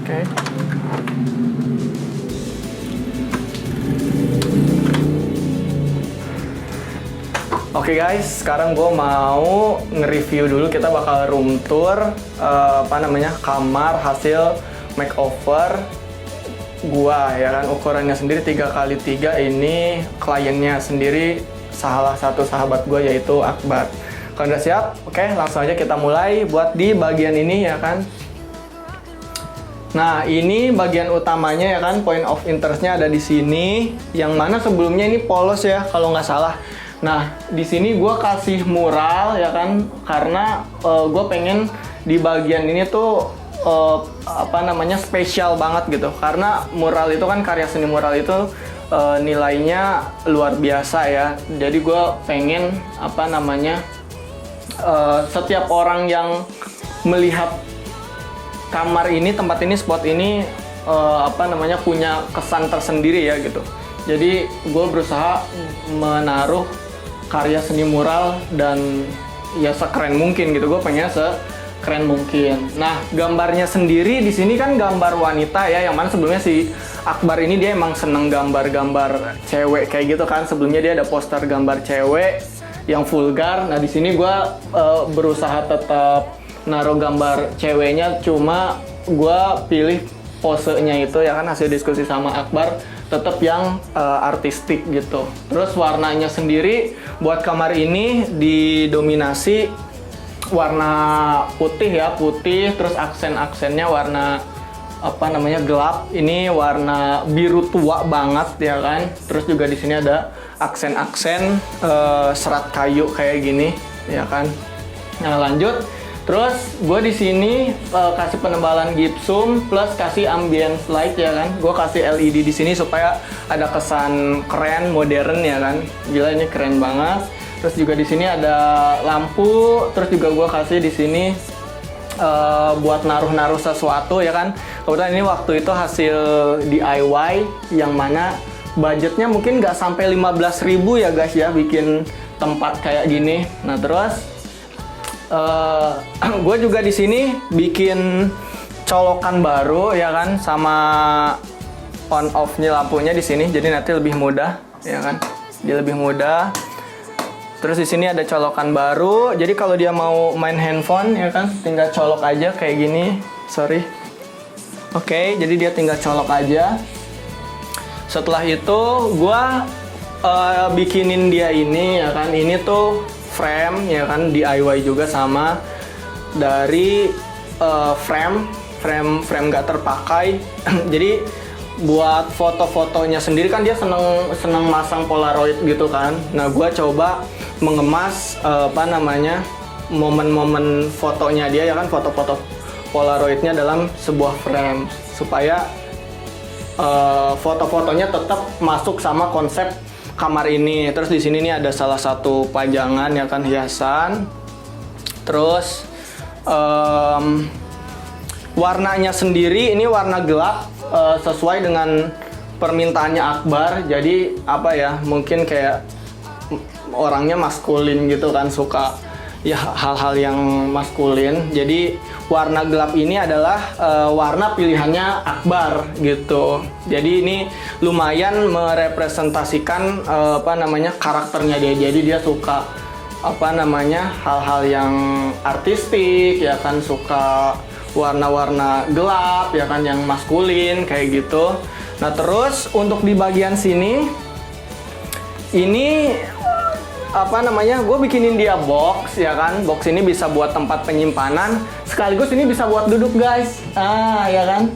Oke. Oke guys, sekarang gue mau nge-review dulu. Kita bakal room tour kamar hasil makeover gua ya kan. Ukurannya sendiri 3x3. Ini kliennya sendiri salah satu sahabat gue yaitu Akbar. Kalau udah siap, oke langsung aja kita mulai buat di bagian ini ya kan. Nah, ini bagian utamanya ya kan, point of interest-nya ada di sini. Yang mana sebelumnya ini polos ya kalau nggak salah. Nah, di sini gue kasih mural ya kan, karena gue pengen di bagian ini tuh spesial banget gitu. Karena mural itu kan, karya seni mural itu nilainya luar biasa ya. Jadi gue pengen setiap orang yang melihat kamar ini, tempat ini, spot ini punya kesan tersendiri ya gitu. Jadi gue berusaha menaruh karya seni mural dan ya sekeren mungkin gitu. Gue pengen sekeren mungkin. Nah, gambarnya sendiri di sini kan gambar wanita ya, yang mana sebelumnya si Akbar ini dia emang seneng gambar-gambar cewek kayak gitu kan. Sebelumnya dia ada poster gambar cewek yang vulgar. Nah, di sini gue berusaha tetap naruh gambar ceweknya, cuma gue pilih posenya itu ya kan, hasil diskusi sama Akbar tetap yang artistik gitu. Terus warnanya sendiri buat kamar ini didominasi warna putih ya, putih. Terus aksen-aksennya warna gelap. Ini warna biru tua banget ya kan. Terus juga di sini ada aksen-aksen serat kayu kayak gini ya kan. Nah, lanjut. Terus gue di sini kasih penebalan gypsum plus kasih ambience light ya kan. Gue kasih LED di sini supaya ada kesan keren, modern ya kan. Gila, ini keren banget. Terus juga di sini ada lampu. Terus juga gue kasih di sini buat naruh-naruh sesuatu ya kan. Kebetulan ini waktu itu hasil DIY yang mana budgetnya mungkin nggak sampai 15.000 ya guys ya bikin tempat kayak gini. Nah, terus gue juga di sini bikin colokan baru ya kan, sama on off-nya lampunya di sini, jadi nanti lebih mudah ya kan, dia lebih mudah. Terus di sini ada colokan baru, jadi kalau dia mau main handphone ya kan, tinggal colok aja kayak gini. Sorry. Oke, jadi dia tinggal colok aja. Setelah itu gue bikinin dia ini ya kan, ini tuh frame ya kan, DIY juga sama dari frame nggak terpakai. Jadi buat foto-fotonya sendiri kan dia seneng masang polaroid gitu kan. Nah, gue coba mengemas momen-momen fotonya dia ya kan, foto-foto polaroidnya dalam sebuah frame supaya foto-fotonya tetap masuk sama konsep kamar ini. Terus di sini nih ada salah satu pajangan ya kan, hiasan. Terus warnanya sendiri ini warna gelap, sesuai dengan permintaannya Akbar. Jadi mungkin kayak orangnya maskulin gitu kan, suka ya hal-hal yang maskulin. Jadi warna gelap ini adalah warna pilihannya Akbar gitu. Jadi ini lumayan merepresentasikan karakternya dia. Jadi dia suka hal-hal yang artistik ya kan, suka warna-warna gelap ya kan, yang maskulin kayak gitu. Nah, terus untuk di bagian sini ini gue bikinin dia box ya kan. Box ini bisa buat tempat penyimpanan, sekaligus ini bisa buat duduk guys. Ya kan,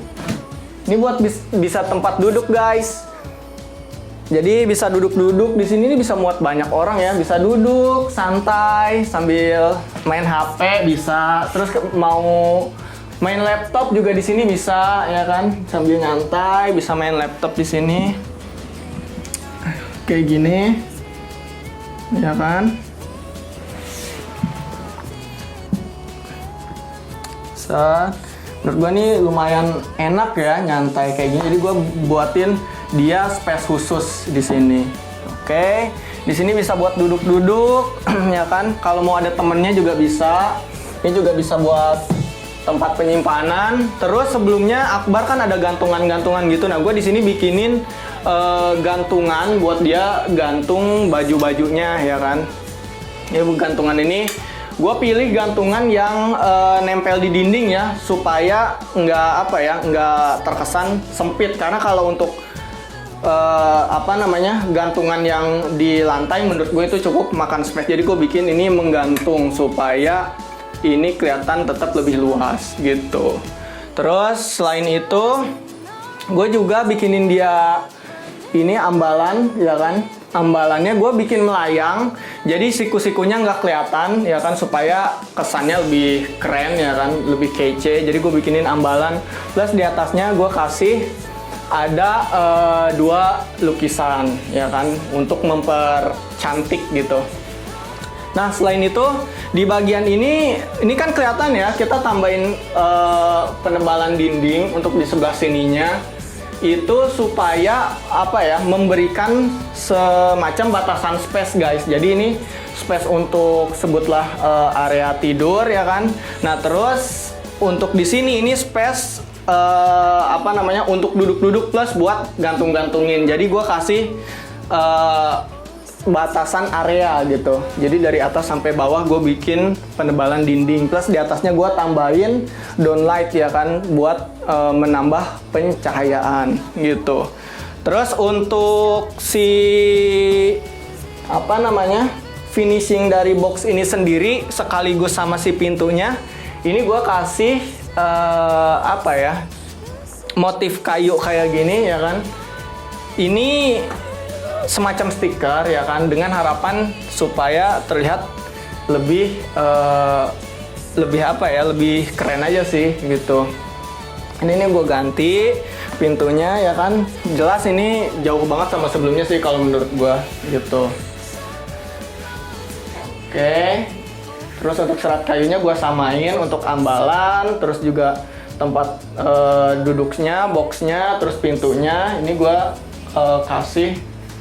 ini buat bisa tempat duduk guys. Jadi bisa duduk-duduk di sini, ini bisa muat banyak orang ya. Bisa duduk santai sambil main HP bisa. Terus mau main laptop juga di sini bisa ya kan, sambil nyantai bisa main laptop di sini. Kayak gini. Ya kan. Menurut gue nih lumayan enak ya, nyantai kayak gini. Jadi gue buatin dia space khusus di sini. Oke. Di sini bisa buat duduk-duduk ya kan. Kalau mau ada temennya juga bisa. Ini juga bisa buat tempat penyimpanan. Terus sebelumnya Akbar kan ada gantungan-gantungan gitu. Nah, gue di sini bikinin gantungan buat dia gantung baju-bajunya ya kan. Ya, gantungan ini gue pilih gantungan yang nempel di dinding ya, supaya nggak terkesan sempit. Karena kalau untuk gantungan yang di lantai menurut gue itu cukup makan space. Jadi gue bikin ini menggantung supaya ini kelihatan tetap lebih luas gitu. Terus selain itu gue juga bikinin dia ini ambalan ya kan. Ambalannya gue bikin melayang, jadi siku-sikunya nggak kelihatan ya kan, supaya kesannya lebih keren ya kan, lebih kece. Jadi gue bikinin ambalan, plus di atasnya gue kasih ada 2 lukisan ya kan, untuk mempercantik gitu. Nah, selain itu di bagian ini kan kelihatan ya, kita tambahin penebalan dinding untuk di sebelah sininya itu supaya memberikan semacam batasan space guys. Jadi ini space untuk sebutlah area tidur ya kan. Nah, terus untuk di sini ini space untuk duduk-duduk plus buat gantung-gantungin. Jadi gue kasih batasan area gitu. Jadi dari atas sampai bawah gue bikin penebalan dinding, plus di atasnya gue tambahin downlight ya kan, buat menambah pencahayaan gitu. Terus untuk si finishing dari box ini sendiri sekaligus sama si pintunya, ini gue kasih motif kayu kayak gini ya kan. Ini semacam stiker ya kan, dengan harapan supaya terlihat lebih lebih keren aja sih gitu. Ini gue ganti pintunya ya kan. Jelas ini jauh banget sama sebelumnya sih kalau menurut gue gitu. Oke. Terus untuk serat kayunya gue samain untuk ambalan, terus juga tempat duduknya, boxnya, terus pintunya. Ini gue kasih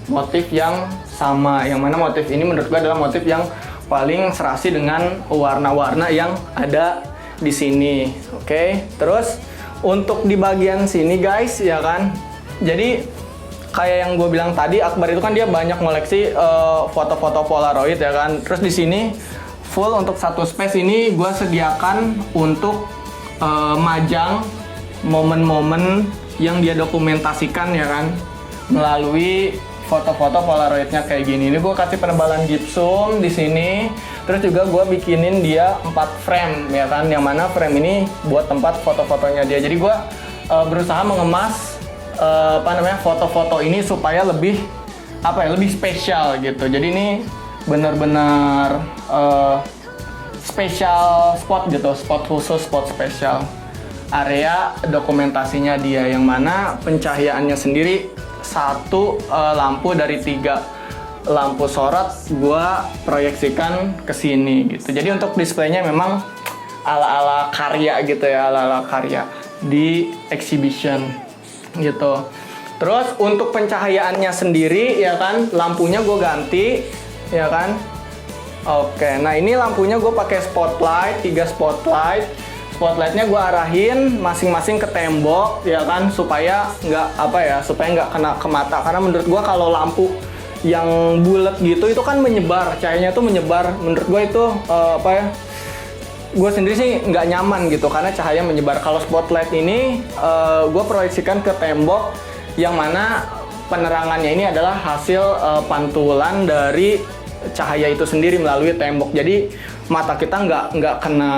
motif yang sama, yang mana motif ini menurut gue adalah motif yang paling serasi dengan warna-warna yang ada di sini. Oke. Terus untuk di bagian sini guys ya kan, jadi kayak yang gue bilang tadi, Akbar itu kan dia banyak koleksi foto-foto Polaroid ya kan. Terus di sini full untuk satu space ini gue sediakan untuk majang momen-momen yang dia dokumentasikan ya kan, melalui foto-foto Polaroidnya kayak gini. Ini gue kasih penebalan gipsum di sini. Terus juga gue bikinin dia 4 frame ya kan, yang mana frame ini buat tempat foto-fotonya dia. Jadi gue berusaha mengemas foto-foto ini supaya lebih lebih spesial gitu. Jadi ini benar-benar special spot gitu, spot khusus, spot spesial. Area dokumentasinya dia, yang mana pencahayaannya sendiri 1 lampu dari 3 lampu sorot gua proyeksikan ke sini gitu. Jadi untuk displaynya memang ala-ala karya gitu ya, ala-ala karya di exhibition gitu. Terus untuk pencahayaannya sendiri ya kan, lampunya gue ganti ya kan. Oke, nah ini lampunya gue pakai spotlight, 3 spotlight. Spotlightnya gue arahin masing-masing ke tembok ya kan, supaya nggak kena ke mata. Karena menurut gue kalau lampu yang bulat gitu itu kan menyebar, cahayanya tuh menyebar. Menurut gue itu gue sendiri sih nggak nyaman gitu karena cahaya menyebar. Kalau spotlight ini gue proyeksikan ke tembok, yang mana penerangannya ini adalah hasil pantulan dari cahaya itu sendiri melalui tembok. Jadi mata kita nggak kena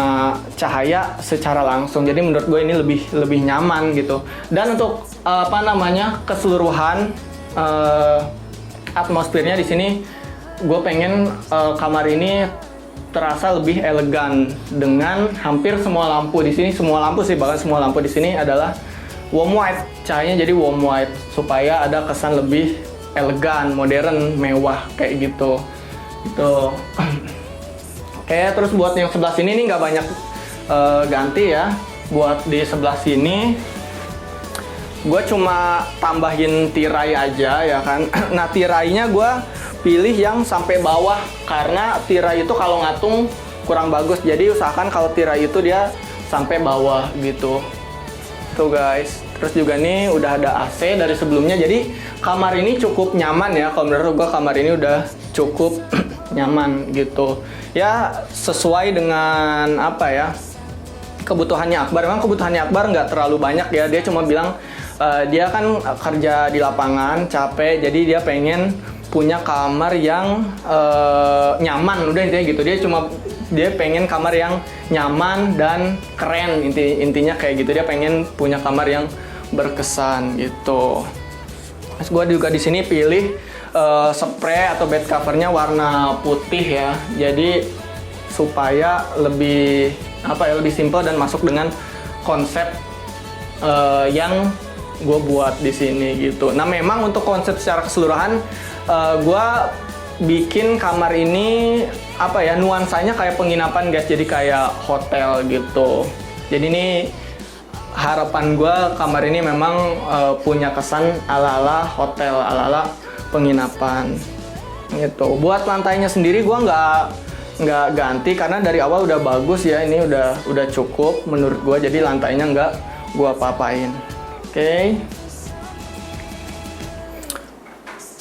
cahaya secara langsung. Jadi menurut gue ini lebih nyaman gitu. Dan untuk keseluruhan atmosfernya di sini, gue pengen kamar ini terasa lebih elegan dengan hampir semua lampu di sini, bahkan semua lampu di sini adalah warm white, cahayanya jadi warm white supaya ada kesan lebih elegan, modern, mewah kayak gitu. Gitu. Oke, terus buat yang sebelah sini nih nggak banyak ganti ya. Buat di sebelah sini gue cuma tambahin tirai aja ya kan. Nah, tirainya gue pilih yang sampai bawah karena tirai itu kalau ngatung kurang bagus. Jadi usahakan kalau tirai itu dia sampai bawah gitu. Tuh guys. Terus juga nih udah ada AC dari sebelumnya. Jadi kamar ini cukup nyaman ya. Kalau menurut gua kamar ini udah cukup nyaman gitu. Ya sesuai dengan apa ya, kebutuhannya Akbar. Memang kebutuhannya Akbar nggak terlalu banyak ya. Dia cuma bilang dia kan kerja di lapangan, capek. Jadi dia pengen punya kamar yang nyaman. Udah intinya gitu. Dia pengen kamar yang nyaman dan keren. Intinya kayak gitu. Dia pengen punya kamar yang berkesan gitu. Terus gue juga di sini pilih spray atau bed covernya warna putih ya. Jadi supaya lebih lebih simpel dan masuk dengan konsep yang gue buat di sini gitu. Nah memang untuk konsep secara keseluruhan gue bikin kamar ini nuansanya kayak penginapan guys. Jadi kayak hotel gitu. Jadi ini harapan gue kamar ini memang punya kesan ala-ala hotel, ala-ala penginapan gitu. Buat lantainya sendiri gue nggak ganti karena dari awal udah bagus ya. Ini udah cukup menurut gue. Jadi lantainya nggak gue apa-apain.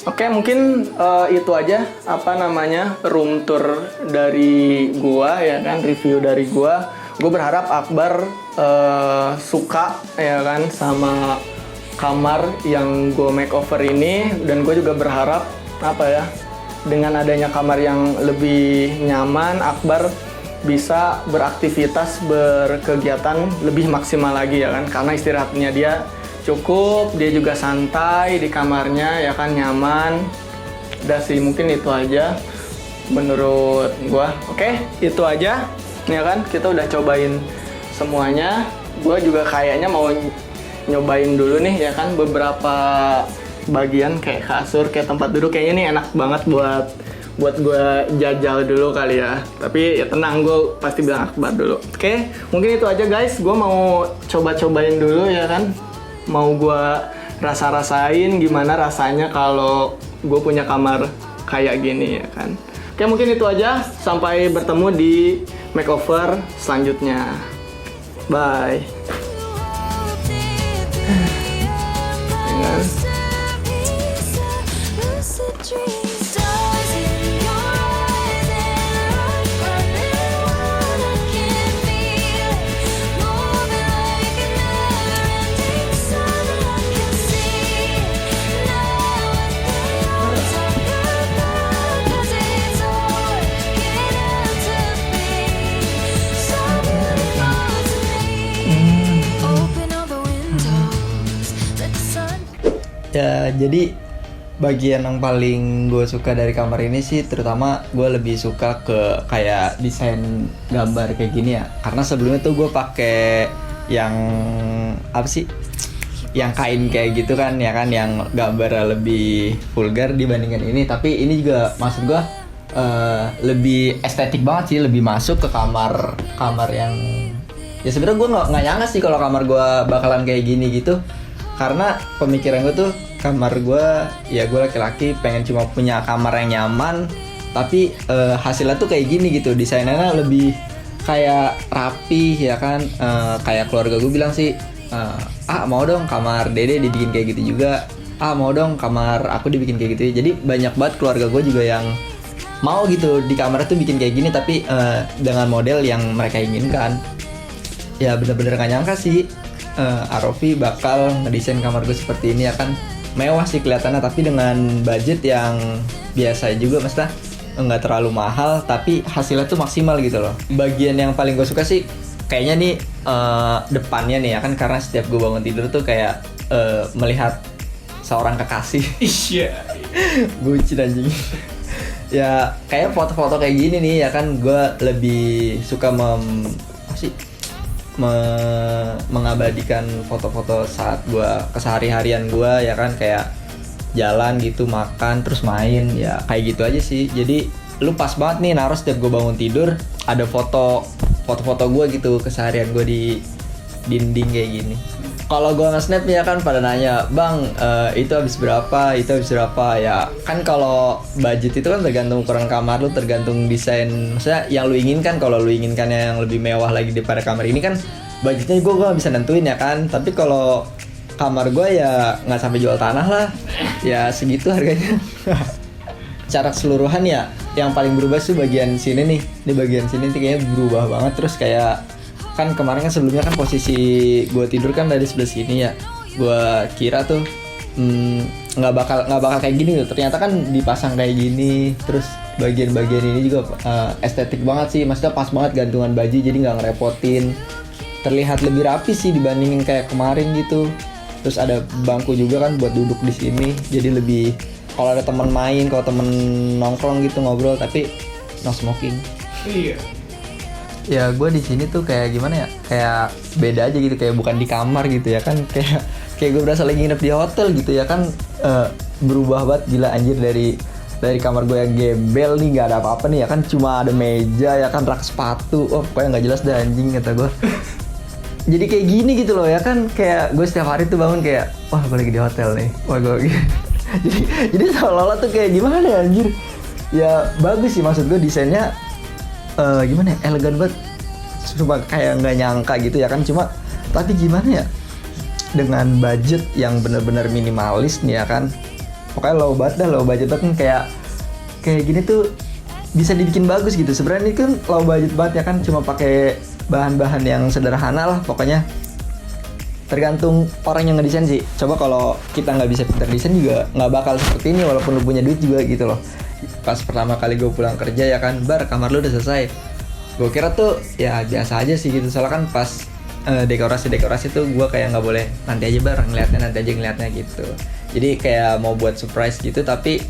Oke, mungkin itu aja room tour dari gua ya kan, review dari gua. Gue berharap Akbar suka ya kan sama kamar yang gue makeover ini, dan gue juga berharap dengan adanya kamar yang lebih nyaman, Akbar bisa beraktivitas, berkegiatan lebih maksimal lagi ya kan, karena istirahatnya dia cukup, dia juga santai di kamarnya ya kan, nyaman. Udah sih, mungkin itu aja menurut gua. Oke, itu aja ya kan, kita udah cobain semuanya. Gua juga kayaknya mau nyobain dulu nih ya kan beberapa bagian kayak kasur, kayak tempat duduk. Kayaknya nih enak banget buat gua jajal dulu kali ya. Tapi ya tenang, gue pasti bilang Akbar dulu. Oke, mungkin itu aja guys. Gue mau coba-cobain dulu ya kan. Mau gue rasa-rasain gimana rasanya kalau gue punya kamar kayak gini ya kan. Oke, mungkin itu aja. Sampai bertemu di makeover selanjutnya. Bye. Ya, jadi bagian yang paling gue suka dari kamar ini sih, terutama gue lebih suka ke kayak desain gambar kayak gini ya. Karena sebelumnya tuh gue pakai yang yang kain kayak gitu kan ya kan, yang gambar lebih vulgar dibandingkan ini. Tapi ini juga maksud gue lebih estetik banget sih, lebih masuk ke kamar yang ya sebenarnya gue nggak nyangka sih kalau kamar gue bakalan kayak gini gitu. Karena pemikiran gue tuh kamar gue, ya gue laki-laki pengen cuma punya kamar yang nyaman, tapi hasilnya tuh kayak gini gitu. Desainnya lebih kayak rapi ya kan, kayak keluarga gue bilang sih, mau dong kamar dede dibikin kayak gitu juga, mau dong kamar aku dibikin kayak gitu. Jadi banyak banget keluarga gue juga yang mau gitu di kamar tuh bikin kayak gini, tapi dengan model yang mereka inginkan. Ya bener-bener gak nyangka sih Arofi bakal ngedesain kamar gue seperti ini ya kan. Mewah sih kelihatannya, tapi dengan budget yang biasa juga, maksudnya nggak terlalu mahal, tapi hasilnya tuh maksimal gitu loh. Bagian yang paling gue suka sih kayaknya nih depannya nih ya kan, karena setiap gue bangun tidur tuh kayak melihat seorang kekasih. Iya. Bucin anjing. Ya kayak foto-foto kayak gini nih ya kan, gue lebih suka mengabadikan foto-foto saat gue kesehari-harian gue ya kan, kayak jalan gitu, makan, terus main, ya kayak gitu aja sih. Jadi lu pas banget nih naruh setiap gue bangun tidur ada foto-foto gue gitu, keseharian gue di dinding kayak gini. Kalau gue nge-snap ya kan pada nanya, "Bang, itu habis berapa? Itu habis berapa?" Ya kan kalau budget itu kan tergantung ukuran kamar lu, tergantung desain. Maksudnya yang lu inginkan, kalau lu inginkannya yang lebih mewah lagi daripada kamar ini kan budgetnya gue gak bisa nentuin ya kan. Tapi kalau kamar gue ya nggak sampai jual tanah lah, ya segitu harganya. Cara keseluruhan ya yang paling berubah tuh bagian sini nih. Di bagian sini tuh kayaknya berubah banget. Terus kayak kan kemarin kan sebelumnya kan posisi gue tidur kan dari sebelah sini ya. Gue kira tuh nggak bakal kayak gini tuh. Ternyata kan dipasang kayak gini. Terus bagian-bagian ini juga estetik banget sih. Maksudnya pas banget gantungan baju jadi nggak ngerepotin. Terlihat lebih rapi sih dibandingin kayak kemarin gitu. Terus ada bangku juga kan buat duduk di sini. Jadi lebih kalau ada teman main, kalau temen nongkrong gitu ngobrol tapi no smoking. Iya. Ya gue di sini tuh kayak gimana ya? Kayak beda aja gitu, kayak bukan di kamar gitu ya kan. Kayak gue berasa lagi nginep di hotel gitu ya kan. Berubah banget gila anjir dari kamar gue yang gembel nih, nggak ada apa-apa nih ya kan, cuma ada meja ya kan, rak sepatu. Oh pokoknya nggak jelas dah anjing kata gue. Jadi kayak gini gitu loh ya kan, kayak gue setiap hari tuh bangun kayak wah gue lagi di hotel nih, wah gue jadi seolah-olah tuh kayak gimana ya anjir. Ya bagus sih, maksud gue desainnya gimana ya, elegan banget. Cuma kayak nggak nyangka gitu ya kan, cuma tapi gimana ya, dengan budget yang benar-benar minimalis nih ya kan. Pokoknya low budget kan kayak gini tuh bisa dibikin bagus gitu. Sebenarnya ini kan low budget banget ya kan, cuma pakai bahan-bahan yang sederhana lah pokoknya. Tergantung orang yang ngedesain sih. Coba kalau kita nggak bisa pintar desain juga nggak bakal seperti ini walaupun lu punya duit juga gitu loh. Pas pertama kali gue pulang kerja ya kan, bar kamar lu udah selesai. Gue kira tuh ya biasa aja sih gitu. Soalnya kan pas dekorasi tuh gue kayak nggak boleh nanti aja bar ngeliatnya gitu. Jadi kayak mau buat surprise gitu tapi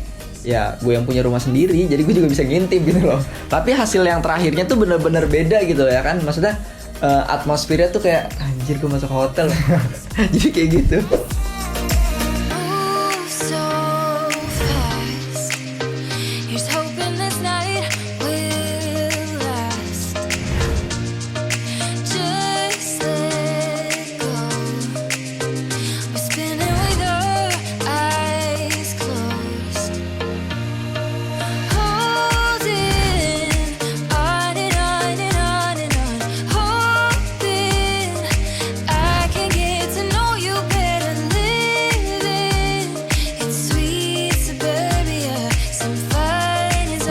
ya gue yang punya rumah sendiri, jadi gue juga bisa ngintip gitu loh. Tapi hasil yang terakhirnya tuh bener-bener beda gitu ya kan. Maksudnya atmosfernya tuh kayak anjir gue masuk hotel. Jadi kayak gitu.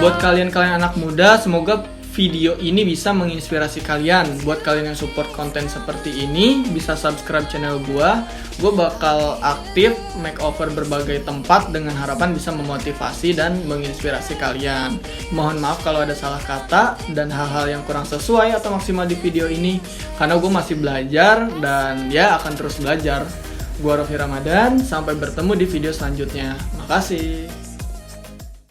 Buat kalian anak muda, semoga video ini bisa menginspirasi kalian. Buat kalian yang support konten seperti ini, bisa subscribe channel gua. Gua bakal aktif makeover berbagai tempat dengan harapan bisa memotivasi dan menginspirasi kalian. Mohon maaf kalau ada salah kata dan hal-hal yang kurang sesuai atau maksimal di video ini, karena gua masih belajar dan ya akan terus belajar. Gua Raffi Ramadan, sampai bertemu di video selanjutnya. Makasih.